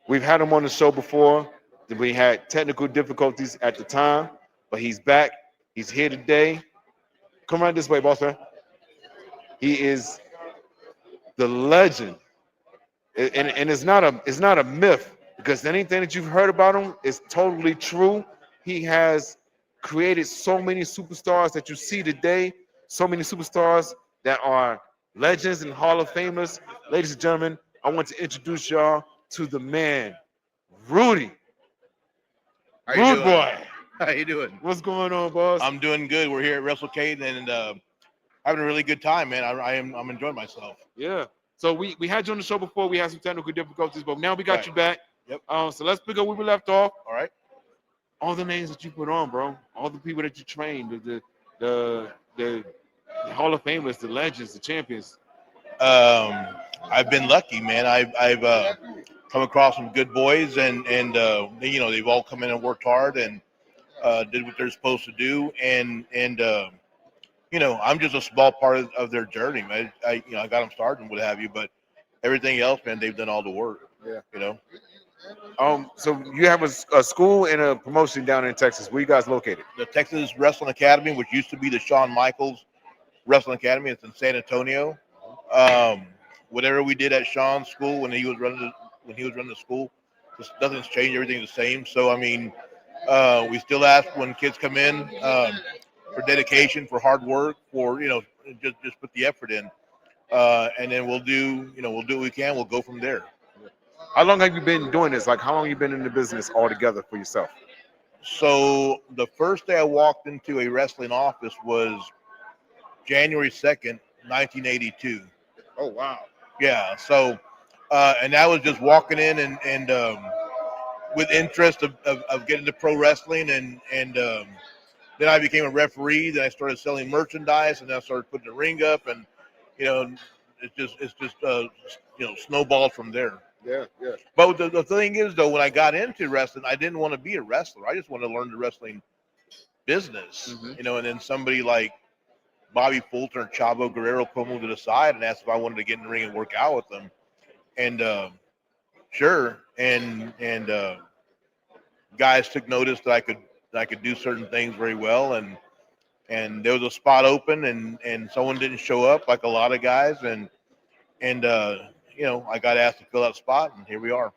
We've had him on the show before. We had technical difficulties at the time, but he's back. He's here today. Come right this way, boss man. He is the legend, and it's not a myth because anything that you've heard about him is totally true. He has created so many superstars that you see today, so many superstars that are legends and Hall of Famers. Ladies and gentlemen, I want to introduce y'all to the man, Rudy. How you Rude doing? boy. How you doing? What's going on, boss? I'm doing good. We're here at Wrestlecade and having a really good time, man. I'm enjoying myself. Yeah. So we had you on the show before. We had some technical difficulties, but now we got Right. you back. Yep. So let's pick up where we left off. All right. All the names that you put on, bro. All the people that you trained, the, the Hall of Famers, the legends, the champions. Um, I've been lucky, man. I've come across some good boys, and they've all come in and worked hard and did what they're supposed to do, and I'm just a small part of their journey, man. I got them started and what have you, but everything else, man, they've done all the work. Yeah. You know. So you have a school and a promotion down in Texas. Where you guys located? The Texas Wrestling Academy, which used to be the Shawn Michaels Wrestling Academy. It's in San Antonio. Um, Whatever we did at Shawn's school when he was running the school, just nothing's changed. Everything's the same. So I mean, we still ask when kids come in for dedication, for hard work, for just put the effort in, and then we'll do what we can. We'll go from there. How long have you been doing this? Like, how long you been in the business altogether for yourself? So the first day I walked into a wrestling office was January 2nd, 1982. Oh wow. Yeah. So, and that was just walking in and with interest of getting to pro wrestling, and then I became a referee. Then I started selling merchandise, and then I started putting the ring up, and you know, it's just snowballed from there. Yeah, yeah. But the thing is, though, when I got into wrestling, I didn't want to be a wrestler. I just wanted to learn the wrestling business, Hmm. and then somebody like Bobby Fulton or Chavo Guerrero pulled me to the side and asked if I wanted to get in the ring and work out with them. And sure, and guys took notice that I could do certain things very well, and there was a spot open, and someone didn't show up like a lot of guys, and I got asked to fill that spot, and here we are.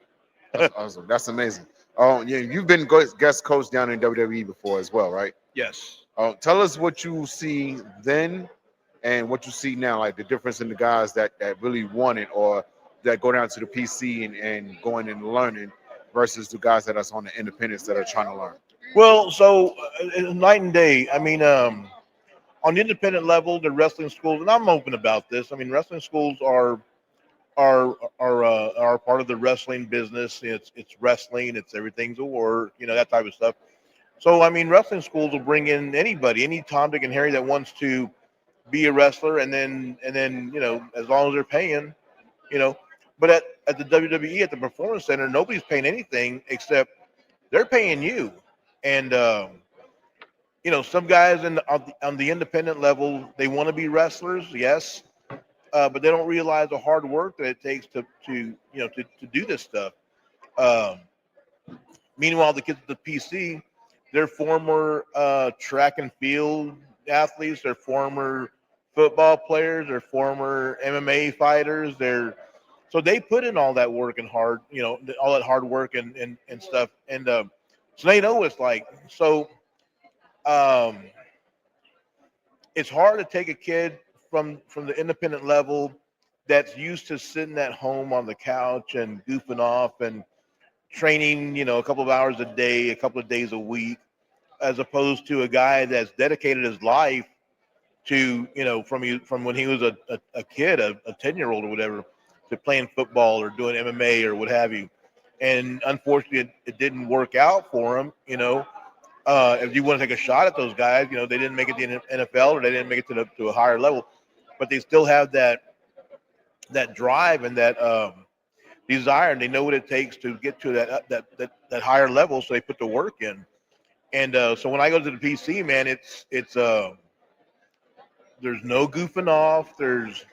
That's awesome. That's amazing. Oh yeah, you've been guest coach down in WWE before as well, right? Yes. Tell us what you see then and what you see now, like the difference in the guys that really want it or that go down to the PC and going and learning versus the guys that are on the independents that are trying to learn. Well, so night and day. I mean, on the independent level, the wrestling schools, and I'm open about this. I mean, wrestling schools are part of the wrestling business. It's wrestling. It's everything's a war. That type of stuff. So I mean, wrestling schools will bring in anybody, any Tom, Dick, and Harry that wants to be a wrestler, and then as long as they're paying, you know. But at the WWE at the Performance Center, nobody's paying anything except they're paying you, and some guys on the independent level they want to be wrestlers, yes, but they don't realize the hard work that it takes to do this stuff. Um, Meanwhile, the kids at the PC, they're former track and field athletes, they're former football players, they're former MMA fighters. So they put in all that work and all that hard work and stuff, and so they know what it's like. So um, it's hard to take a kid from the independent level that's used to sitting at home on the couch and goofing off and training, a couple of hours a day, a couple of days a week, as opposed to a guy that's dedicated his life to, from when he was a kid, a 10-year-old or whatever, to playing football or doing MMA or what have you. And unfortunately, it didn't work out for him. If you want to take a shot at those guys, they didn't make it to the NFL or they didn't make it to a higher level, but they still have that drive and that desire, and they know what it takes to get to that higher level. So they put the work in, and so when I go to the PC, man, it's there's no goofing off. There's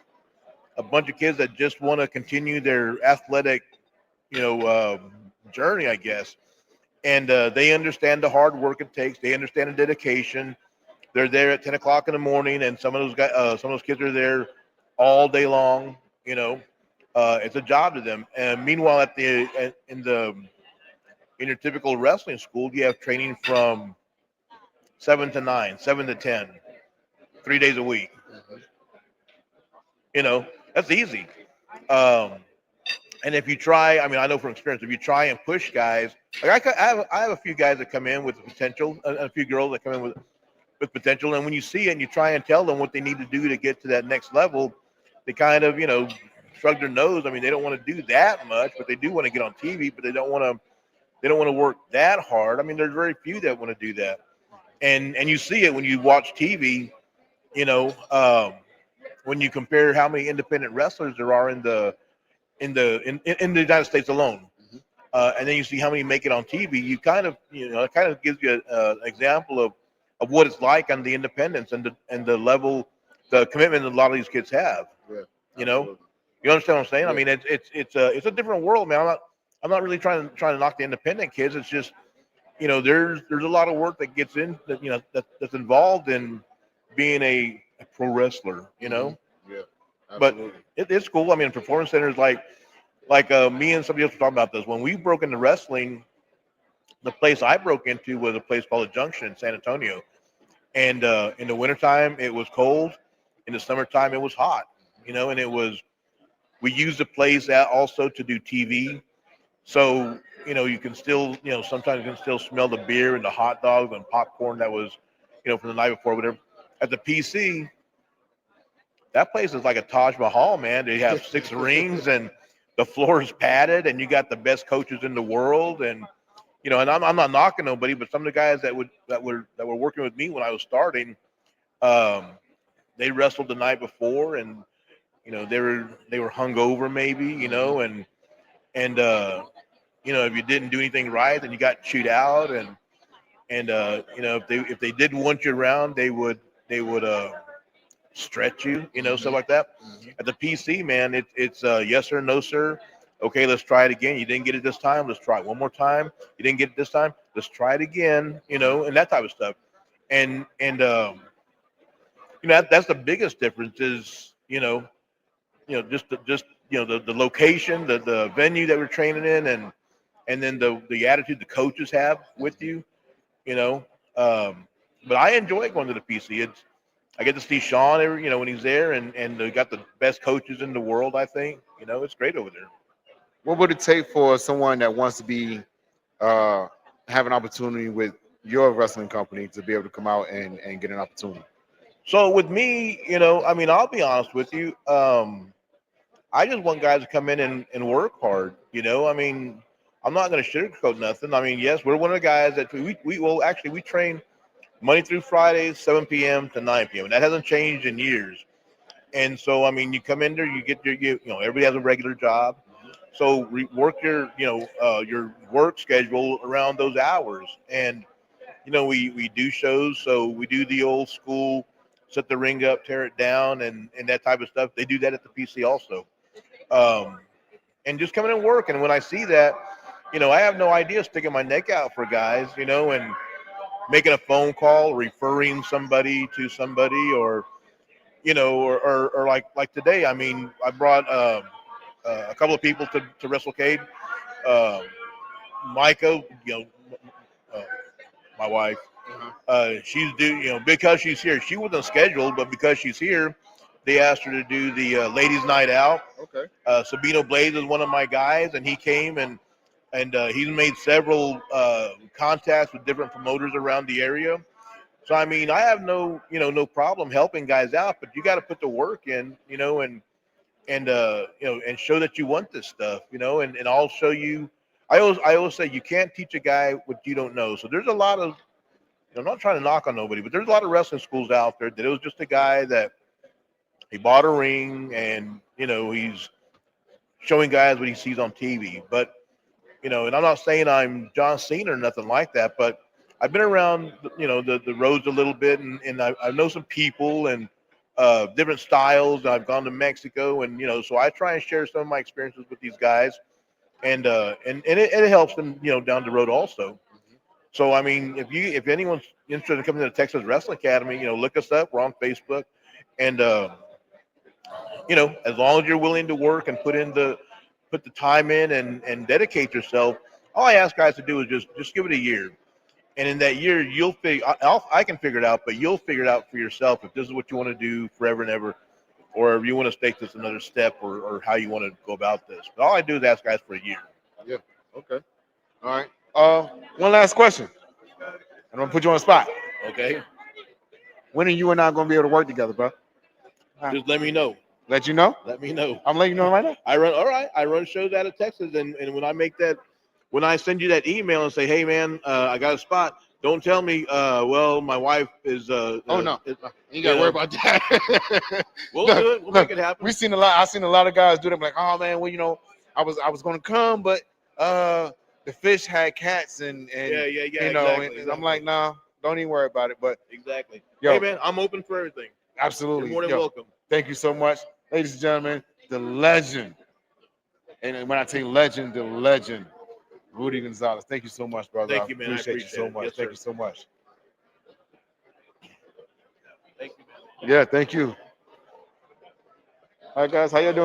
a bunch of kids that just want to continue their athletic, you know, journey, I guess. And they understand the hard work it takes. They understand the dedication. They're there at 10 o'clock in the morning, and some of those guys, some of those kids are there all day long. You know, it's a job to them. And meanwhile, in your typical wrestling school, you have training from 7 to 9, 7 to 10, 3 days a week. You know, that's easy. Um, and if you try, I mean, I know from experience, if you try and push guys, like I have a few guys that come in with potential, a few girls that come in with potential, and when you see it and you try and tell them what they need to do to get to that next level, they kind of, shrug their nose. I mean, they don't want to do that much, but they do want to get on TV, but they don't want to work that hard. I mean, there's very few that want to do that, and you see it when you watch TV. You know, when you compare how many independent wrestlers there are in the United States alone, and then you see how many make it on TV. You kind of, it kind of gives you an example of what it's like on the independents and the level, the commitment that a lot of these kids have. Yeah, You know, absolutely. you understand what I'm saying? I Yeah. mean, it's a different world, man. I'm not really trying to knock the independent kids. It's just, there's a lot of work that gets in that that's involved in being a pro wrestler. Yeah, But absolutely. it's cool. I mean, performance centers like me and somebody else were talking about this. When we broke into wrestling, the place I broke into was a place called the Junction in San Antonio. And in the wintertime, it was cold. In the summertime, it was hot. And we used the place also to do TV. So, you can still, sometimes you can still smell the beer and the hot dogs and popcorn that was, from the night before, whatever. At the PC, that place is like a Taj Mahal, man. They have 6 rings and the floor is padded, and you got the best coaches in the world. And and I'm not knocking nobody, but some of the guys that were working with me when I was starting, um, they wrestled the night before, and they were hungover maybe, and if you didn't do anything right, then you got chewed out, and if they didn't want you around, they would stretch you, stuff like that. Mhm. At the PC, man, it's yes sir, no sir. Okay, let's try it again. You didn't get it this time. Let's try it one more time. You didn't get it this time. Let's try it again. And that type of stuff. And that's the biggest difference is just the location, the venue that we're training in, and then the attitude the coaches have with you. You know, but I enjoy going to the PC. I get to see Sean when he's there, and they got the best coaches in the world. I think it's great over there. What would it take for someone that wants to be uh, have an opportunity with your wrestling company to be able to come out and get an opportunity? So with me, I mean, I'll be honest with you. I just want guys to come in and work hard. I mean, I'm not going to sugarcoat nothing. I mean, yes, we're one of the guys that we train Monday through Friday, 7 p.m. to 9 p.m. And that hasn't changed in years. And so, I mean, you come in there, you get everybody has a regular job. So work your work schedule around those hours. And, we do shows. So we do the old school, set the ring up, tear it down, and that type of stuff. They do that at the PC also. Um, and just coming and work. And when I see that, I have no idea sticking my neck out for guys, and making a phone call, referring somebody to somebody, or or like today. I mean, I brought a couple of people to Wrestlecade. Uh, Micah, uh, my wife, Uh-huh. she's because she's here. She wasn't scheduled, but because she's here, they asked her to do the ladies' night out. Okay. Sabino Blades is one of my guys, and he came and he's made several contacts with different promoters around the area. So I mean, I have no problem helping guys out, but you got to put the work in, and show that you want this stuff, and I'll show you. I always say you can't teach a guy what you don't know. So there's a lot of, I'm not trying to knock on nobody, but there's a lot of wrestling schools out there that it was just a guy that he bought a ring and he's showing guys what he sees on TV. But and I'm not saying I'm John Cena or nothing like that, but I've been around, the roads a little bit, and I know some people and different styles. I've gone to Mexico, and so I try and share some of my experiences with these guys. and it helps them, down the road also. So I mean, if anyone's interested in coming to the Texas Wrestling Academy, look us up. We're on Facebook, and as long as you're willing to work and put the time in and dedicate yourself, all I ask guys to do is just give it a year, and in that year you'll figure. I can figure it out, but you'll figure it out for yourself if this is what you want to do forever and ever, or if you want to take this another step, or how you want to go about this. But all I do is ask guys for a year. Yeah. Okay. All right. One last question. I'm gonna put you on the spot. Okay, When are you and I gonna be able to work together, bro? just let me know. Let you know. Let me know. I'm letting you know right now. I run shows out of Texas, and when I send you that email and say, hey man, I got a spot, don't tell me, well, my wife is, Oh no, is you gotta worry about that. we'll Look, do it. We'll look, make it happen. we seen a lot. I seen a lot of guys do that. Like, oh man, well, I was gonna come, but the fish had cats, and Yeah, and exactly. I'm like, nah, don't even worry about it. But Exactly. Hey yo, man, I'm open for everything. You're absolutely, more than yo, welcome. thank you so much, ladies and gentlemen, the legend, and when I say legend, the legend, Rudy Gonzalez. Thank you so much, brother. I Thank you, man. I appreciate you appreciate so it. much. Yes, Thank sir. you so much. Thank you, man. Yeah, thank you. All right, guys, how you doing?